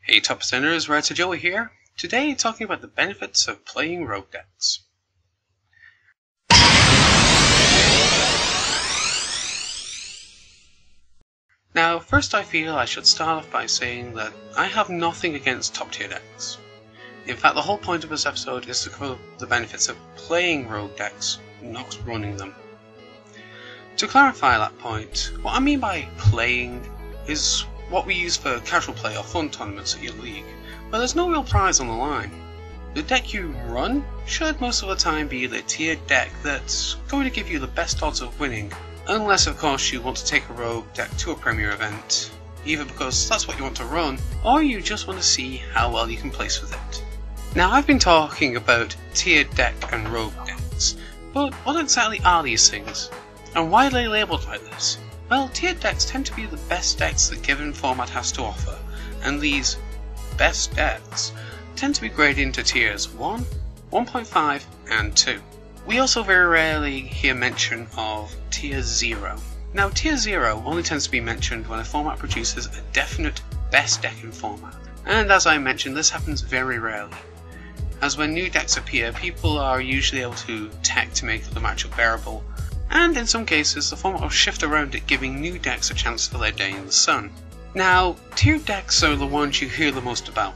Hey Top Percenters, Red Joey here. Today talking about the benefits of playing rogue decks. Now first I feel I should start off by saying that I have nothing against top tier decks. In fact, the whole point of this episode is to cover the benefits of playing rogue decks, not running them. To clarify that point, what I mean by playing is what we use for casual play or fun tournaments at your league, where there's no real prize on the line. The deck you run should most of the time be the tiered deck that's going to give you the best odds of winning, unless of course you want to take a rogue deck to a premier event, either because that's what you want to run, or you just want to see how well you can place with it. Now I've been talking about tiered deck and rogue decks, but what exactly are these things? And why are they labelled like this? Well, tiered decks tend to be the best decks the given format has to offer, and these best decks tend to be graded into tiers 1, 1.5 and 2. We also very rarely hear mention of tier 0. Now tier 0 only tends to be mentioned when a format produces a definite best deck in format, and as I mentioned, this happens very rarely, as when new decks appear people are usually able to tech to make the matchup bearable, and in some cases the format will shift around it, giving new decks a chance for their day in the sun. Now, tiered decks are the ones you hear the most about.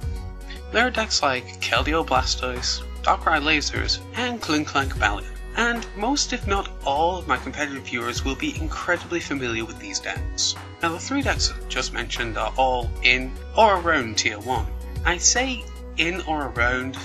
There are decks like Keldeo Blastoise, Darkrai Lasers, and Klinklang Ballion, and most if not all of my competitive viewers will be incredibly familiar with these decks. Now the three decks I just mentioned are all in or around tier 1. I say in or around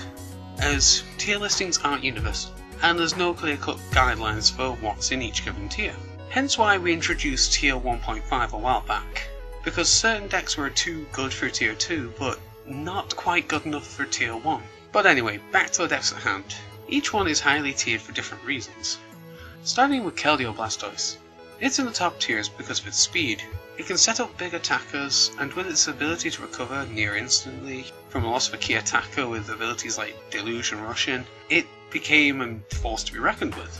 as tier listings aren't universal, and there's no clear-cut guidelines for what's in each given tier. Hence why we introduced tier 1.5 a while back, because certain decks were too good for tier 2, but not quite good enough for tier 1. But anyway, back to the decks at hand. Each one is highly tiered for different reasons. Starting with Keldeo Blastoise. It's in the top tiers because of its speed. It can set up big attackers, and with its ability to recover near instantly from the loss of a key attacker with abilities like Deluge and Russian, it became a force to be reckoned with.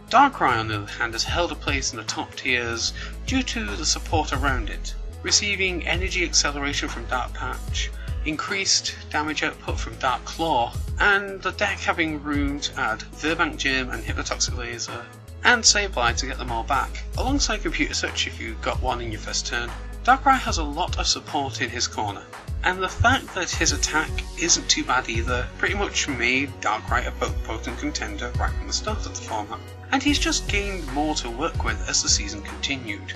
Darkrai on the other hand has held a place in the top tiers due to the support around it, receiving energy acceleration from Dark Patch, increased damage output from Dark Claw, and the deck having room to add Virbank Gym and Hypnotoxic Laser, and Sableye to get them all back, alongside FutureSight if you got one in your first turn. Darkrai has a lot of support in his corner, and the fact that his attack isn't too bad either pretty much made Darkrai a potent contender right from the start of the format, and he's just gained more to work with as the season continued.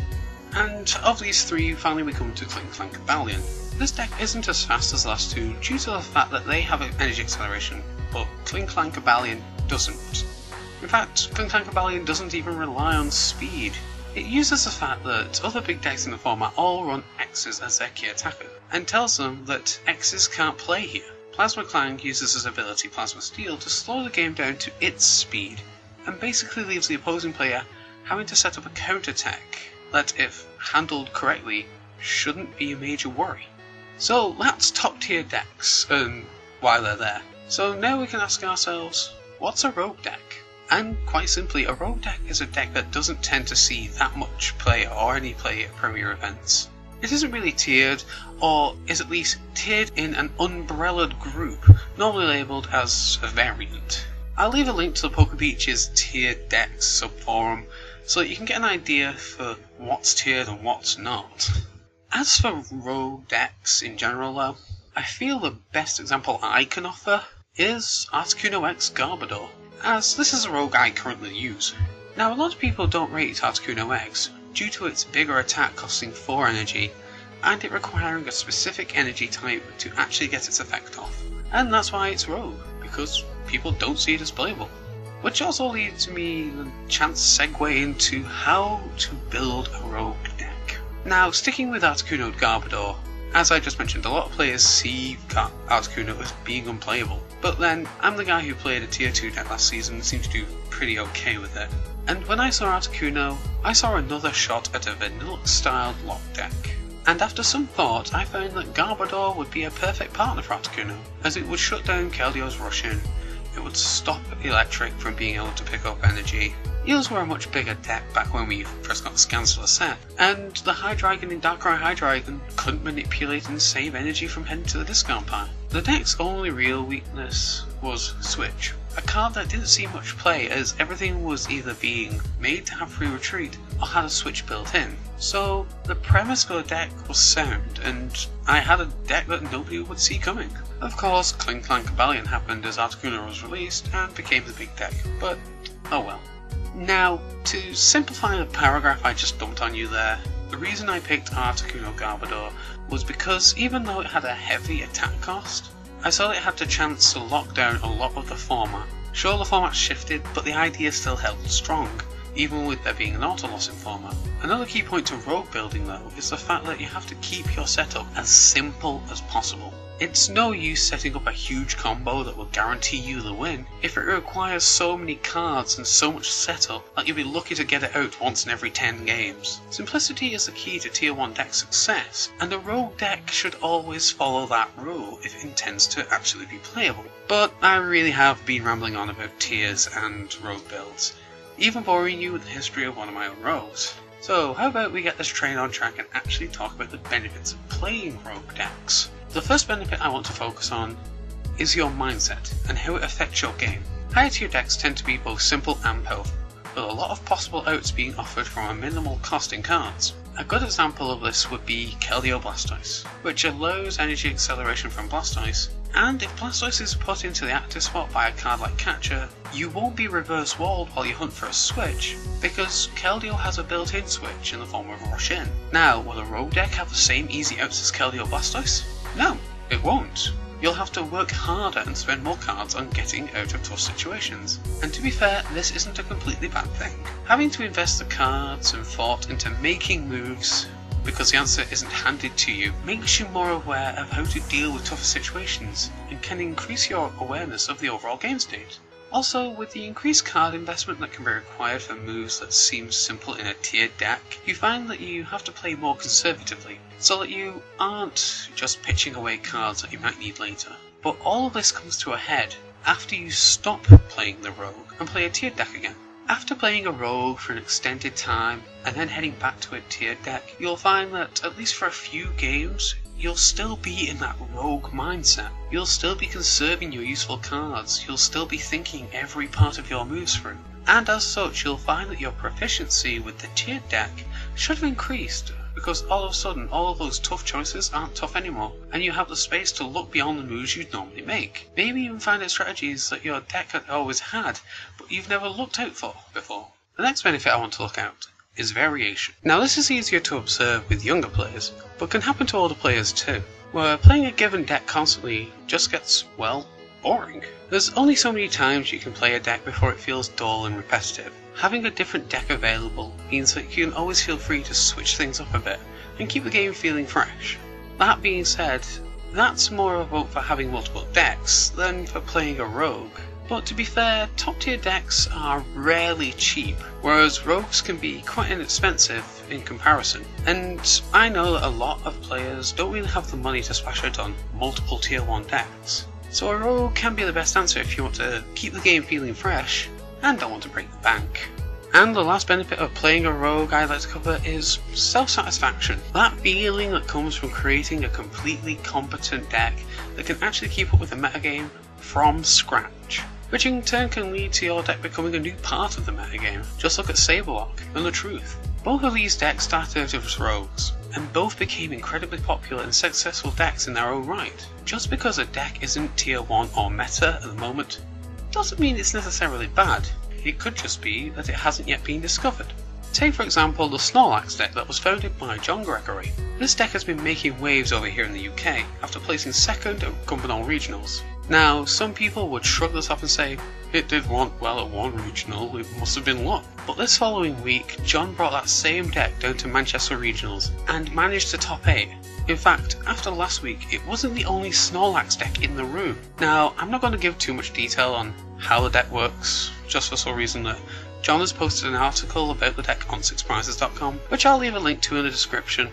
And of these three, finally we come to Klinklang Ballion. This deck isn't as fast as the last two due to the fact that they have energy acceleration, but Klinklang Ballion doesn't. In fact, Klinklang Ballion doesn't even rely on speed. It uses the fact that other big decks in the format all run X's as their key attacker, and tells them that X's can't play here. Plasma Clang uses his ability Plasma Steel to slow the game down to its speed, and basically leaves the opposing player having to set up a counterattack that, if handled correctly, shouldn't be a major worry. So that's top tier decks, while they're there. So now we can ask ourselves, what's a rogue deck? And quite simply, a rogue deck is a deck that doesn't tend to see that much play or any play at premier events. It isn't really tiered, or is at least tiered in an umbrellaed group, normally labelled as a variant. I'll leave a link to the Pokebeach's tiered decks subforum so that you can get an idea for what's tiered and what's not. As for rogue decks in general though, I feel the best example I can offer is Articuno X Garbodor, as this is a rogue I currently use. Now a lot of people don't rate Articuno X due to its bigger attack costing 4 energy, and it requiring a specific energy type to actually get its effect off. And that's why it's rogue, because people don't see it as playable. Which also leads me the chance to segue into how to build a rogue deck. Now sticking with Articuno Garbodor, as I just mentioned, a lot of players see Articuno as being unplayable, but then I'm the guy who played a tier 2 deck last season and seemed to do pretty okay with it. And when I saw Articuno, I saw another shot at a vanilla styled lock deck. And after some thought, I found that Garbodor would be a perfect partner for Articuno, as it would shut down Keldeo's Russian, it would stop Electric from being able to pick up energy, Eels were a much bigger deck back when we first got the scans for the set, and the Hydreigon in Darkrai Hydreigon couldn't manipulate and save energy from heading to the discard pile. The deck's only real weakness was Switch, a card that didn't see much play as everything was either being made to have free retreat or had a switch built in. So the premise for the deck was sound, and I had a deck that nobody would see coming. Of course, Clink Clank Rebellion happened as Articuno was released and became the big deck, but oh well. Now, to simplify the paragraph I just dumped on you there, the reason I picked Articuno Garbodor was because even though it had a heavy attack cost, I saw it had the chance to lock down a lot of the format. Sure, the format shifted, but the idea still held strong, even with there being an auto-loss in format. Another key point to rogue building though is the fact that you have to keep your setup as simple as possible. It's no use setting up a huge combo that will guarantee you the win if it requires so many cards and so much setup that you'll be lucky to get it out once in every 10 games. Simplicity is the key to Tier 1 deck success, and a rogue deck should always follow that rule if it intends to actually be playable. But I really have been rambling on about tiers and rogue builds, even boring you with the history of one of my own rogues. So how about we get this train on track and actually talk about the benefits of playing rogue decks. The first benefit I want to focus on is your mindset and how it affects your game. Higher tier decks tend to be both simple and powerful, with a lot of possible outs being offered from a minimal cost in cards. A good example of this would be Keldeo Blastoise, which allows energy acceleration from Blastoise, and if Blastoise is put into the active spot by a card like Catcher, you won't be reverse walled while you hunt for a switch, because Keldeo has a built-in switch in the form of Rush In. Now, will a rogue deck have the same easy outs as Keldeo Blastoise? No, it won't. You'll have to work harder and spend more cards on getting out of tough situations. And to be fair, this isn't a completely bad thing. Having to invest the cards and thought into making moves because the answer isn't handed to you makes you more aware of how to deal with tougher situations and can increase your awareness of the overall game state. Also, with the increased card investment that can be required for moves that seem simple in a tiered deck, you find that you have to play more conservatively, so that you aren't just pitching away cards that you might need later. But all of this comes to a head after you stop playing the rogue and play a tiered deck again. After playing a rogue for an extended time and then heading back to a tiered deck, you'll find that at least for a few games, you'll still be in that rogue mindset. You'll still be conserving your useful cards, you'll still be thinking every part of your moves through. And as such, you'll find that your proficiency with the tiered deck should have increased, because all of a sudden all of those tough choices aren't tough anymore, and you have the space to look beyond the moves you'd normally make. Maybe even find out strategies that your deck had always had, but you've never looked out for before. The next benefit I want to look at is variation. Now this is easier to observe with younger players, but can happen to older players too, where playing a given deck constantly just gets, well, boring. There's only so many times you can play a deck before it feels dull and repetitive. Having a different deck available means that you can always feel free to switch things up a bit and keep the game feeling fresh. That being said, that's more of a vote for having multiple decks than for playing a rogue. But to be fair, top tier decks are rarely cheap, whereas rogues can be quite inexpensive in comparison. And I know that a lot of players don't really have the money to splash out on multiple tier 1 decks. So a rogue can be the best answer if you want to keep the game feeling fresh and don't want to break the bank. And the last benefit of playing a rogue I'd like to cover is self-satisfaction. That feeling that comes from creating a completely competent deck that can actually keep up with the metagame from scratch, which in turn can lead to your deck becoming a new part of the metagame. Just look at Saberlock and the Truth. Both of these decks started out as rogues, and both became incredibly popular and successful decks in their own right. Just because a deck isn't tier 1 or meta at the moment, doesn't mean it's necessarily bad. It could just be that it hasn't yet been discovered. Take for example the Snorlax deck that was founded by John Gregory. This deck has been making waves over here in the UK after placing second at Cumbernauld Regionals. Now, some people would shrug this off and say, it did well at one regional, it must have been luck. But this following week, John brought that same deck down to Manchester Regionals and managed to top 8. In fact, after last week, it wasn't the only Snorlax deck in the room. Now, I'm not going to give too much detail on how the deck works, just for some reason that John has posted an article about the deck on sixprizes.com, which I'll leave a link to in the description,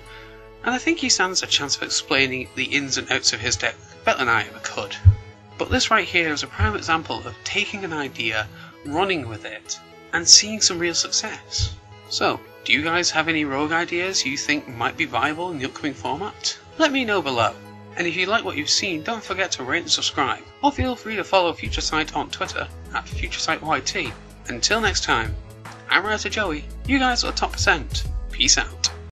and I think he stands a chance of explaining the ins and outs of his deck better than I ever could. But this right here is a prime example of taking an idea, running with it, and seeing some real success. So, do you guys have any rogue ideas you think might be viable in the upcoming format? Let me know below. And if you like what you've seen, don't forget to rate and subscribe, or feel free to follow FutureSight on Twitter at FutureSightYT. Until next time, I'm Writer Joey, you guys are the top percent. Peace out.